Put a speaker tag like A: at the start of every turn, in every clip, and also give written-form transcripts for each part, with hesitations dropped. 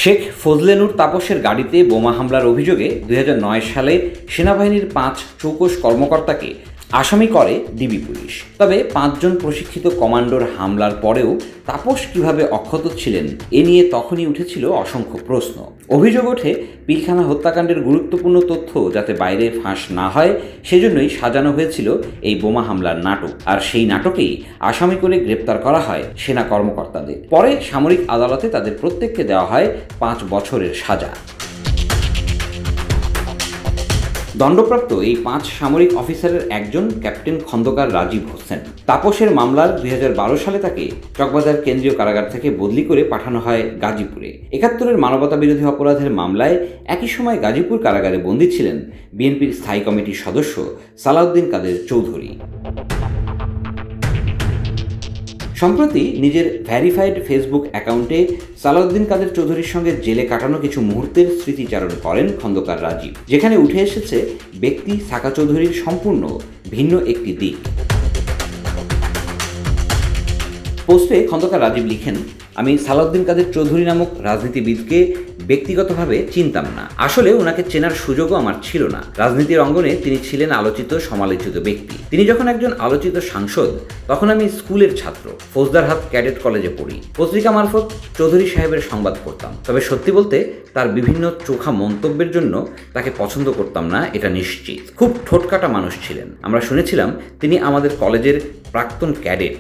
A: শেখ ফজলে নূর তাপসের গাড়িতে বোমা হামলার অভিযোগে 2009 সালে সেনাবাহিনীর 5 চৌকস কর্মকর্তাকে আসামি করে ডিবি পুলিশ। তবে 5 জন প্রশিক্ষিত কমান্ডোর হামলার পরেও তাপস কিভাবে অক্ষত ছিলেন এ নিয়ে তখনই উঠেছিল অসংখ্য প্রশ্ন। অভিযোগ ওঠে পিলখানা হত্যাকাণ্ডের গুরুত্বপূর্ণ তথ্য যাতে বাইরে ফাঁস না হয় সেজন্যই সাজানো হয়েছিল এই বোমা হামলার নাটক। আর সেই নাটকেই আসামি করে গ্রেপ্তার করা হয় সেনা কর্মকর্তাদের। পরে সামরিক আদালতে তাদের প্রত্যেককে দেওয়া হয় 5 বছরের সাজা। দণ্ডপ্রাপ্ত এই 5 সামরিক অফিসারের একজন ক্যাপ্টেন খন্দকার রাজীব হোসেন। তাপসের মামলার 2012 সালে তাকে চকবাজার কেন্দ্রীয় কারাগার থেকে বদলি করে পাঠানো হয় গাজীপুরে। 71-এর মানবতা বিরোধী অপরাধের মামলায় একই সময় গাজীপুর কারাগারে বন্দী ছিলেন বিএনপির স্থায়ী কমিটির সদস্য সালাউদ্দিন কাদের চৌধুরী। সম্প্রতি নিজের ভ্যারিফাইড ফেসবুক অ্যাকাউন্টে সালাউদ্দিন কাদের চৌধুরীর সঙ্গে জেলে কাটানো কিছু মুহূর্তের স্মৃতিচারণ করেন খন্দকার রাজীব, যেখানে উঠে এসেছে ব্যক্তি সাকা চৌধুরীর সম্পূর্ণ ভিন্ন একটি দিক। পোস্টে খন্দকার রাজীব লিখেন, আমি সালাউদ্দিন কাদের চৌধুরী নামক রাজনীতিবিদকে ব্যক্তিগতভাবে চিনতাম না। আসলে ওনাকে চেনার সুযোগও আমার ছিল না। রাজনীতির অঙ্গনে তিনি ছিলেন আলোচিত সমালোচিত ব্যক্তি। তিনি যখন একজন আলোচিত সাংসদ, তখন আমি স্কুলের ছাত্র, ফৌজদারহাট ক্যাডেট কলেজে পড়ি। পত্রিকা মারফত চৌধুরী সাহেবের সংবাদ পড়তাম। তবে সত্যি বলতে তার বিভিন্ন চোখা মন্তব্যের জন্য তাকে পছন্দ করতাম না, এটা নিশ্চিত। খুব ঠোঁটকাটা মানুষ ছিলেন। আমরা শুনেছিলাম তিনি আমাদের কলেজের প্রাক্তন ক্যাডেট।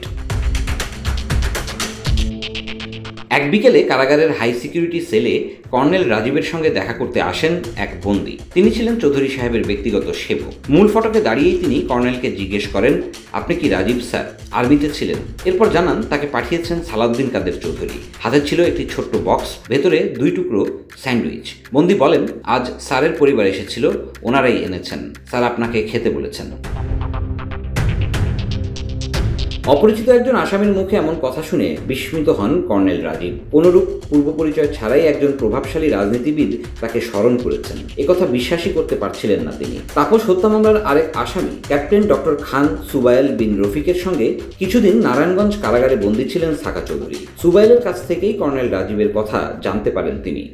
A: এক বিকেলে কারাগারের হাই সিকিউরিটি সেলে কর্নেল রাজীবের সঙ্গে দেখা করতে আসেন এক বন্দী। তিনি ছিলেন চৌধুরী সাহেবের ব্যক্তিগত সেবক। মূল ফটকে দাঁড়িয়েই তিনি কর্নেলকে জিজ্ঞেস করেন, আপনি কি রাজীব স্যার? আর্মিতে ছিলেন। এরপর জানান তাকে পাঠিয়েছেন সালাউদ্দিন কাদের চৌধুরী। হাতে ছিল একটি ছোট্ট বক্স, ভেতরে 2 টুকরো স্যান্ডউইচ। বন্দী বলেন, আজ স্যারের পরিবার এসেছিল, ওনারাই এনেছেন। স্যার আপনাকে খেতে বলেছেন। অপরিচিত একজন আসামির মুখে এমন কথা শুনে বিস্মিত হন কর্নেল রাজীব। কোনরূপ পূর্ব পরিচয় ছাড়াই একজন প্রভাবশালী রাজনীতিবিদ তাকে স্মরণ করেছেন, একথা বিশ্বাসই করতে পারছিলেন না তিনি। তাপস হত্যা মামলার আরেক আসামি ক্যাপ্টেন ডক্টর খান সুবাইল বিন রফিকের সঙ্গে কিছুদিন নারায়ণগঞ্জ কারাগারে বন্দী ছিলেন সাকা চৌধুরী। সুবাইলের কাছ থেকেই কর্নেল রাজীবের কথা জানতে পারেন তিনি।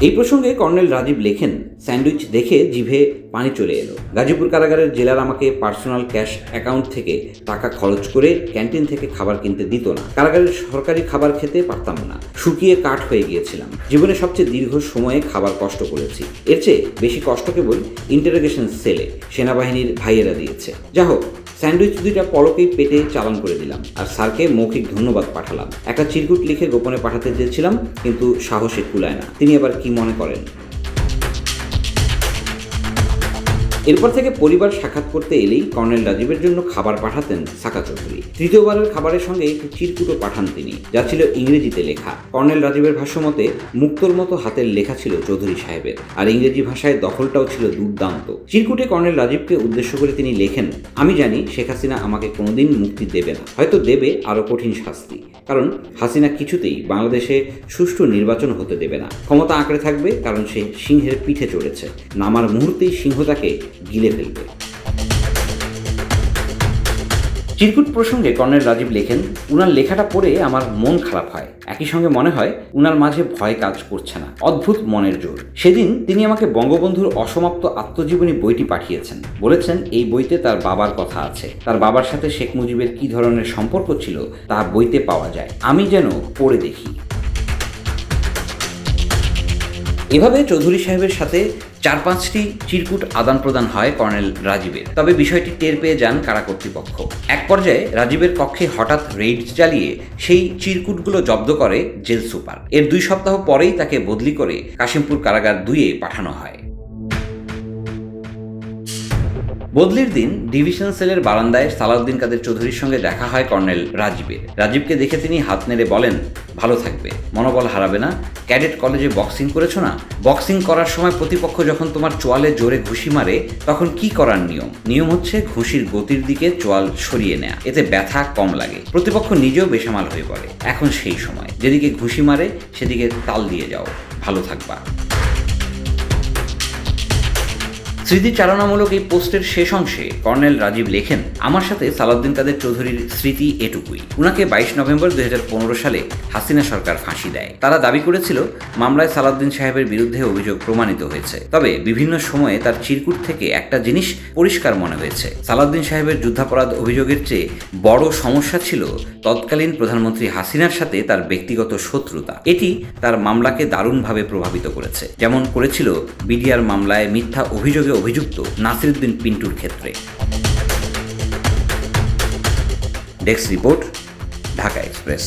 A: এই প্রসঙ্গে কর্নেল রাজীব লেখেন, স্যান্ডউইচ দেখে জিভে পানি চলে এলো। গাজীপুর কারাগারের জেলার আমাকে পার্সোনাল ক্যাশ অ্যাকাউন্ট থেকে টাকা খরচ করে ক্যান্টিন থেকে খাবার কিনতে দিত না। কারাগারের সরকারি খাবার খেতে পারতাম না, শুকিয়ে কাঠ হয়ে গিয়েছিলাম। জীবনে সবচেয়ে দীর্ঘ সময়ে খাবার কষ্ট করেছি। এর চেয়ে বেশি কষ্ট কেবল ইন্টারোগেশন সেলে সেনাবাহিনীর ভাইয়েরা দিয়েছে। যা হোক, স্যান্ডউইচ 2টা পলকেই পেটে চালান করে দিলাম আর স্যারকে মৌখিক ধন্যবাদ পাঠালাম। একটা চিরকুট লিখে গোপনে পাঠাতে চেয়েছিলাম, কিন্তু সাহসে কুলায় না। তিনি আবার কি মনে করেন? এরপর থেকে পরিবার সাক্ষাৎ করতে এলেই কর্নেল রাজীবের জন্য খাবার পাঠাতেন সাকা চৌধুরী। তৃতীয়বারের খাবারের সঙ্গে একটি চিরকুটও পাঠান তিনি, যা ছিল ইংরেজিতে লেখা। কর্নেল রাজীবের ভাষ্যমতে মুক্তোর মতো হাতের লেখা ছিল চৌধুরী সাহেবের, আর ইংরেজি ভাষায় দখলটাও ছিল দুর্দান্ত। চিরকুটে কর্নেল রাজীবকে উদ্দেশ্য করে তিনি লেখেন, আমি জানি শেখ হাসিনা আমাকে কোনোদিন মুক্তি দেবে না, হয়তো দেবে আরও কঠিন শাস্তি, কারণ হাসিনা কিছুতেই বাংলাদেশে সুষ্ঠু নির্বাচন হতে দেবে না। ক্ষমতা আঁকড়ে থাকবে, কারণ সে সিংহের পিঠে চড়েছে। নামার মুহূর্তেই সিংহ তাকে গিলে ফেলবে। চিরকুট প্রসঙ্গে কর্নেল রাজীব লেখেন, উনার লেখাটা পড়ে আমার মন খারাপ হয়। একই সঙ্গে মনে হয় উনার মাঝে ভয় কাজ করছে না, অদ্ভুত মনের জোর। সেদিন তিনি আমাকে বঙ্গবন্ধুর অসমাপ্ত আত্মজীবনী বইটি পাঠিয়েছেন। বলেছেন এই বইতে তার বাবার কথা আছে। তার বাবার সাথে শেখ মুজিবের কী ধরনের সম্পর্ক ছিল তা বইতে পাওয়া যায়। আমি যেন পড়ে দেখি। এভাবে চৌধুরী সাহেবের সাথে 4-5টি চিরকুট আদান প্রদান হয় কর্নেল রাজীবের। তবে বিষয়টি টের পেয়ে যান কারা কর্তৃপক্ষ। এক পর্যায়ে রাজীবের কক্ষে হঠাৎ রেইড চালিয়ে সেই চিরকুটগুলো জব্দ করে জেল সুপার। এর 2 সপ্তাহ পরেই তাকে বদলি করে কাশিমপুর কারাগার 2-এ পাঠানো হয়। বদলির দিন ডিভিশন সেলের বারান্দায় সালাউদ্দিন কাদের চৌধুরীর সঙ্গে দেখা হয় কর্নেল রাজীবের। রাজীবকে দেখে তিনি হাত নেড়ে বলেন, ভালো থাকবে, মনোবল হারাবে না। ক্যাডেট কলেজে বক্সিং করেছো না? বক্সিং করার সময় প্রতিপক্ষ যখন তোমার চোয়ালে জোরে ঘুষি মারে, তখন কি করার নিয়ম? নিয়ম হচ্ছে ঘুষির গতির দিকে চোয়াল সরিয়ে নেয়া, এতে ব্যথা কম লাগে। প্রতিপক্ষ নিজেও বেসামাল হয়ে পড়ে। এখন সেই সময়, যেদিকে ঘুষি মারে সেদিকে তাল দিয়ে যাও, ভালো থাকবা।
B: স্মৃতিচারণামূলক এই পোস্টের শেষ অংশে কর্নেল রাজীব লেখেন, আমার সাথে সালাউদ্দিন কাদের চৌধুরীর স্মৃতি এটুকুই। উনাকে 22 নভেম্বর 2015 সালে হাসিনা সরকার ফাঁসি দেয়। তারা দাবি করেছিল মামলায় সালাউদ্দিন সাহেবের বিরুদ্ধে অভিযোগ প্রমাণিত হয়েছে। তবে বিভিন্ন সময়ে তার চিরকুট থেকে একটা জিনিস পরিষ্কার মনে হয়েছে, সালাউদ্দিন সাহেবের যুদ্ধাপরাধ অভিযোগের চেয়ে বড় সমস্যা ছিল তৎকালীন প্রধানমন্ত্রী হাসিনার সাথে তার ব্যক্তিগত শত্রুতা। এটি তার মামলাকে দারুণভাবে প্রভাবিত করেছে, যেমন করেছিল বিডিআর মামলায় মিথ্যা অভিযোগে অভিযুক্ত নাসিরউদ্দিন পিন্টুর ক্ষেত্রে। Desk report, Dhaka express.